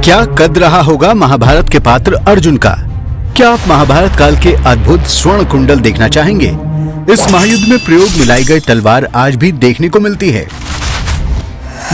क्या कद रहा होगा महाभारत के पात्र अर्जुन का? क्या आप महाभारत काल के अद्भुत स्वर्ण कुंडल देखना चाहेंगे? इस महायुद्ध में प्रयोग मिलाई गई तलवार आज भी देखने को मिलती है।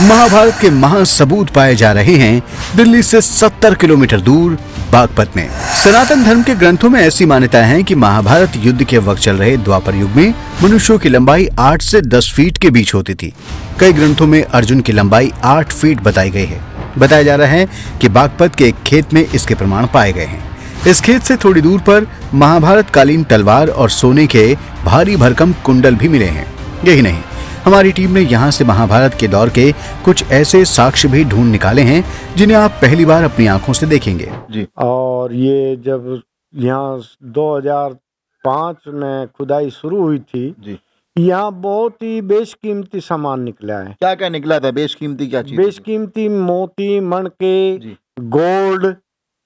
महाभारत के महासबूत पाए जा रहे हैं दिल्ली से 70 किलोमीटर दूर बागपत में। सनातन धर्म के ग्रंथों में ऐसी मान्यता है कि महाभारत युद्ध के वक्त चल रहे द्वापर युग में मनुष्यों की लंबाई 8 से 10 फीट के बीच होती थी। कई ग्रंथों में अर्जुन की लंबाई 8 फीट बताई गई है। बताया जा रहा है कि बागपत के एक खेत में इसके प्रमाण पाए गए हैं। इस खेत से थोड़ी दूर पर महाभारत कालीन तलवार और सोने के भारी भरकम कुंडल भी मिले हैं। यही नहीं, हमारी टीम ने यहाँ से महाभारत के दौर के कुछ ऐसे साक्ष्य भी ढूंढ निकाले हैं जिन्हें आप पहली बार अपनी आंखों से देखेंगे जी। और ये जब यहाँ 2005 में खुदाई शुरू हुई थी जी, यहाँ बहुत ही बेशकीमती सामान निकला है। क्या क्या निकला था? बेशकीमती क्या चीज? बेशकीमती मोती, मणके, जी। गोल्ड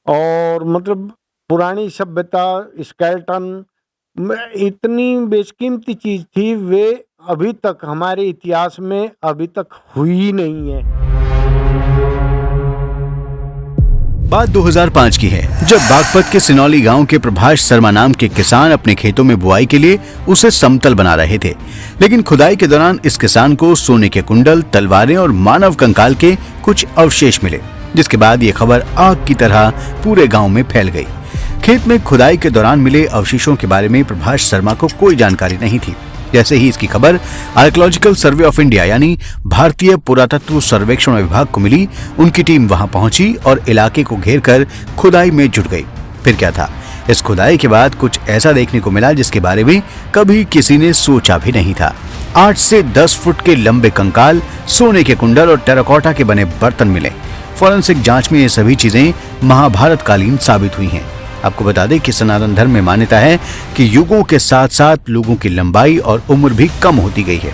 और मतलब पुरानी सभ्यता, स्केलेटन, इतनी बेशकीमती चीज थी, वे अभी तक हमारे इतिहास में अभी तक हुई नहीं है। बात 2005 की है, जब बागपत के सिनौली गांव के प्रभाष शर्मा नाम के किसान अपने खेतों में बुआई के लिए उसे समतल बना रहे थे। लेकिन खुदाई के दौरान इस किसान को सोने के कुंडल, तलवारें और मानव कंकाल के कुछ अवशेष मिले, जिसके बाद ये खबर आग की तरह पूरे गांव में फैल गई। खेत में खुदाई के दौरान मिले अवशेषों के बारे में प्रभाष शर्मा को कोई जानकारी नहीं थी। जैसे ही इसकी खबर आर्कियोलॉजिकल सर्वे ऑफ इंडिया यानी भारतीय पुरातत्व सर्वेक्षण विभाग को मिली, उनकी टीम वहां पहुंची और इलाके को घेरकर खुदाई में जुट गई। फिर क्या था, इस खुदाई के बाद कुछ ऐसा देखने को मिला जिसके बारे में कभी किसी ने सोचा भी नहीं था। 8 से 10 फुट के लंबे कंकाल, सोने के कुंडल और टेराकोटा के बने बर्तन मिले। फॉरेंसिक जांच में ये सभी चीजें महाभारत कालीन साबित हुई हैं। आपको बता दें कि सनातन धर्म में मान्यता है कि युगों के साथ साथ लोगों की लंबाई और उम्र भी कम होती गई है।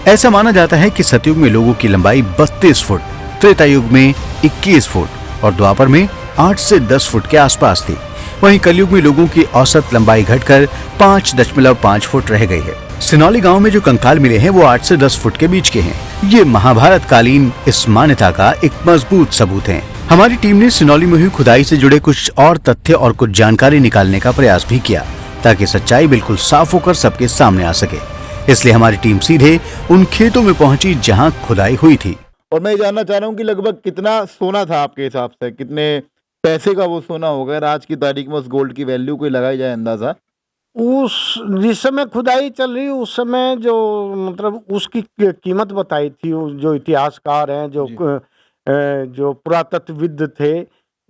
ऐसा माना जाता है कि सतयुग में लोगों की लंबाई 32 फुट, त्रेता युग में 21 फुट और द्वापर में 8 से 10 फुट के आसपास थी। वहीं कलयुग में लोगों की औसत लंबाई घटकर 5.5 फुट रह गई है। सिनौली गांव में जो कंकाल मिले हैं वो 8 से 10 फुट के बीच के हैं। ये महाभारत कालीन इस मान्यता का एक मजबूत सबूत है। हमारी टीम ने सिनौली में हुई खुदाई से जुड़े कुछ और तथ्य और कुछ जानकारी निकालने का प्रयास भी किया, ताकि सच्चाई बिल्कुल साफ होकर सबके सामने आ सके। इसलिए हमारी टीम सीधे उन खेतों में पहुंची जहां खुदाई हुई थी। और मैं जानना चाह रहा हूँ कि लगभग कितना सोना था आपके हिसाब से? कितने पैसे का वो सोना होगा अगर आज की तारीख में उस गोल्ड की वैल्यू कोई लगाई जाए अंदाजा? उस जिस समय खुदाई चल रही उस समय जो मतलब उसकी कीमत बताई थी, जो इतिहासकार हैं, जो पुरातत्वविद थे,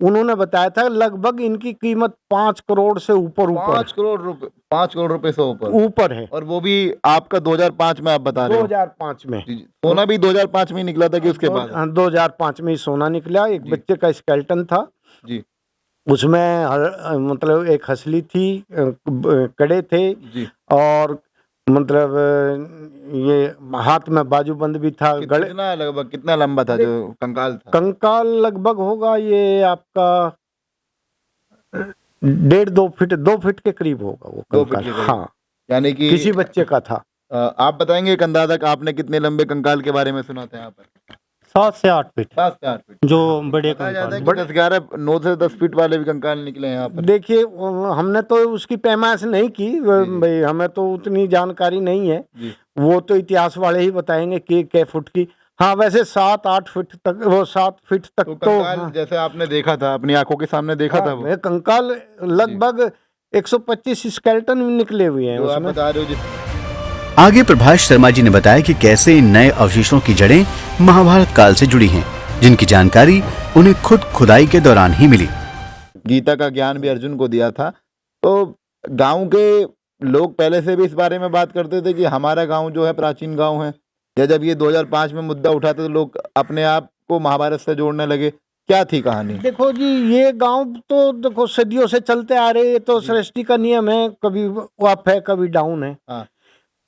उन्होंने बताया था लगभग इनकी कीमत 5 करोड़ से ऊपर 5 करोड़ रुपए से ऊपर है। और वो भी आपका 2005 में आप बता रहे हो? 2005 में जी, जी। सोना भी 2005 में ही निकला था कि उसके बाद? 2005 में ही सोना निकला। एक बच्चे का स्केलेटन था जी, उसमें मतलब एक हसली थी, कड़े थे जी। और मतलब ये हाथ में बाजूबंद भी था। गले लगभग कितना लंबा था जो कंकाल था? कंकाल लगभग होगा ये आपका 1.5-2 फीट, 2 फीट के करीब होगा वो 2 फीट कंकाल। के करीब। हाँ, यानी कि किसी बच्चे का था। आप बताएंगे एक अंदाजा कि आपने कितने लंबे कंकाल के बारे में सुना था यहाँ पर? 7 से 8 फीट 7 से 8 फीट जो बड़े बताया जाता है कंकाल। कि 10-11 9 से 10 फीट वाले भी कंकाल निकले हैं यहाँ पर। देखिए हमने तो उसकी पैमाइश नहीं की भाई, हमें तो उतनी जानकारी नहीं है। जी। वो तो इतिहास वाले ही बताएंगे कि कै फुट की। हाँ, वैसे 7-8 फीट तक, वो 7 फीट तक तो तो कंकाल हाँ, जैसे आपने देखा था, अपनी आंखों के सामने देखा था वो? हाँ, कंकाल लगभग 125 स्केलेटन निकले हुए हैं जो आप उसमें। बता रहे हो जिस आगे प्रभाष शर्मा जी ने बताया कि कैसे इन नए अवशेषों की जड़ें महाभारत काल से जुड़ी हैं, जिनकी जानकारी उन्हें खुद खुदाई के दौरान ही मिली। गीता का ज्ञान भी अर्जुन को दिया था, तो गांव के लोग पहले से भी इस बारे में बात करते थे कि हमारा गांव जो है प्राचीन गांव है, या जब ये 2005 में मुद्दा उठा था तो लोग अपने आप को महाभारत से जोड़ने लगे? क्या थी कहानी? देखो जी, ये गांव तो देखो सदियों से चलते आ रहे, ये तो सृष्टि का नियम है, कभी अप है कभी डाउन है। हाँ।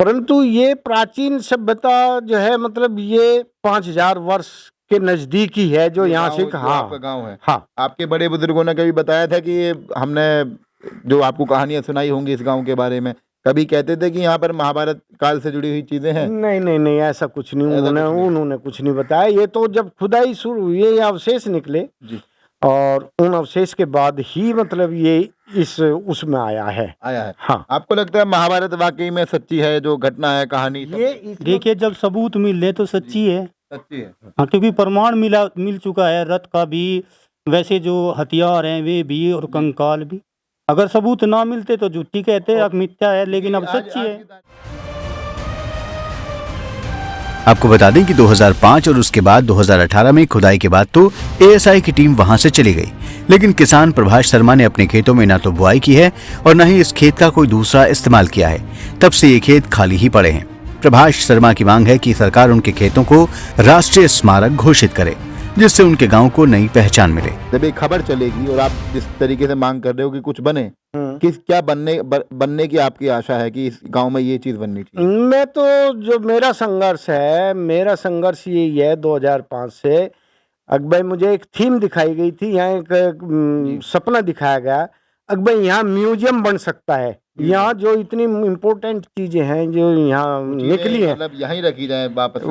परंतु ये प्राचीन सभ्यता जो है, मतलब ये 5000 वर्ष के नजदीक ही है जो यहाँ से। आपका गांव है? हाँ, आपके बड़े बुजुर्गों ने कभी बताया था कि ये हमने जो आपको कहानियां सुनाई होंगी इस गांव के बारे में, कभी कहते थे कि यहाँ पर महाभारत काल से जुड़ी हुई चीजें हैं? नहीं नहीं नहीं, ऐसा कुछ नहीं, उन्होंने कुछ नहीं बताया। ये तो जब खुदाई शुरू हुई ये अवशेष निकले जी। और उन अवशेष के बाद ही मतलब ये इस उसमें आया है। हाँ, आपको लगता है महाभारत वाकई में सच्ची है, जो घटना है, कहानी सब? ये देखिए, जब सबूत मिले तो सच्ची है। सच्ची है। हाँ, क्योंकि प्रमाण मिल चुका है, रथ का भी, वैसे जो हथियार हैं वे भी, और कंकाल भी। अगर सबूत ना मिलते तो झूठी कहते, अब मिथ्या है, लेकिन अब सच्ची है। आपको बता दें कि 2005 और उसके बाद 2018 में खुदाई के बाद तो एएसआई की टीम वहां से चली गई, लेकिन किसान प्रभाष शर्मा ने अपने खेतों में न तो बुआई की है और न ही इस खेत का कोई दूसरा इस्तेमाल किया है। तब से ये खेत खाली ही पड़े हैं। प्रभाष शर्मा की मांग है कि सरकार उनके खेतों को राष्ट्रीय स्मारक घोषित करे, जिससे उनके गांव को नई पहचान मिले। जब ये खबर चलेगी और आप जिस तरीके से मांग कर रहे हो कि कुछ बने, क्या बनने की आपकी आशा है कि इस गांव में ये चीज बननी चाहिए? मैं तो जो मेरा संघर्ष यही है 2005 से। अकबर मुझे एक थीम दिखाई गई थी, यहाँ एक सपना दिखाया गया, अकबर यहाँ म्यूजियम बन सकता है। यहाँ जो इतनी इम्पोर्टेंट चीजें हैं जो यहाँ निकली है, मतलब यहीं रखी जाए वापस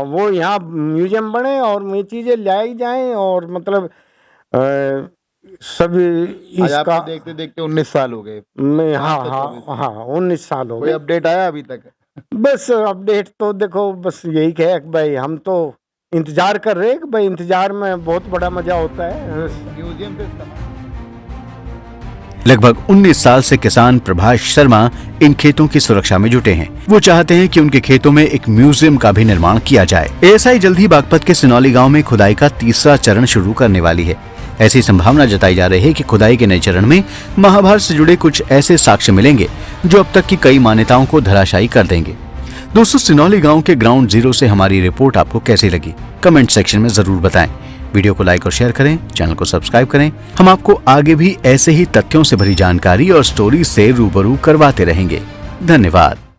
वो यहाँ म्यूजियम बने और ये चीजें लाई जाएं। और मतलब सभी इसका देखते देखते 19 साल हो गए। 19 साल हो गए। कोई अपडेट आया अभी तक? बस अपडेट तो देखो, बस यही है कि भाई हम तो इंतजार कर रहे हैं कि भाई इंतजार में बहुत बड़ा मजा होता है। म्यूजियम से लगभग 19 साल से किसान प्रभाष शर्मा इन खेतों की सुरक्षा में जुटे हैं। वो चाहते हैं कि उनके खेतों में एक म्यूजियम का भी निर्माण किया जाए। एएसआई जल्द ही बागपत के सिनौली गांव में खुदाई का तीसरा चरण शुरू करने वाली है। ऐसी संभावना जताई जा रही है कि खुदाई के नए चरण में महाभारत से जुड़े कुछ ऐसे साक्ष्य मिलेंगे जो अब तक की कई मान्यताओं को धराशायी कर देंगे। दोस्तों, सिनौली गांव के ग्राउंड जीरो से हमारी रिपोर्ट आपको कैसी लगी, कमेंट सेक्शन में जरूर बताएं। वीडियो को लाइक और शेयर करें, चैनल को सब्सक्राइब करें। हम आपको आगे भी ऐसे ही तथ्यों से भरी जानकारी और स्टोरी से रूबरू करवाते रहेंगे। धन्यवाद।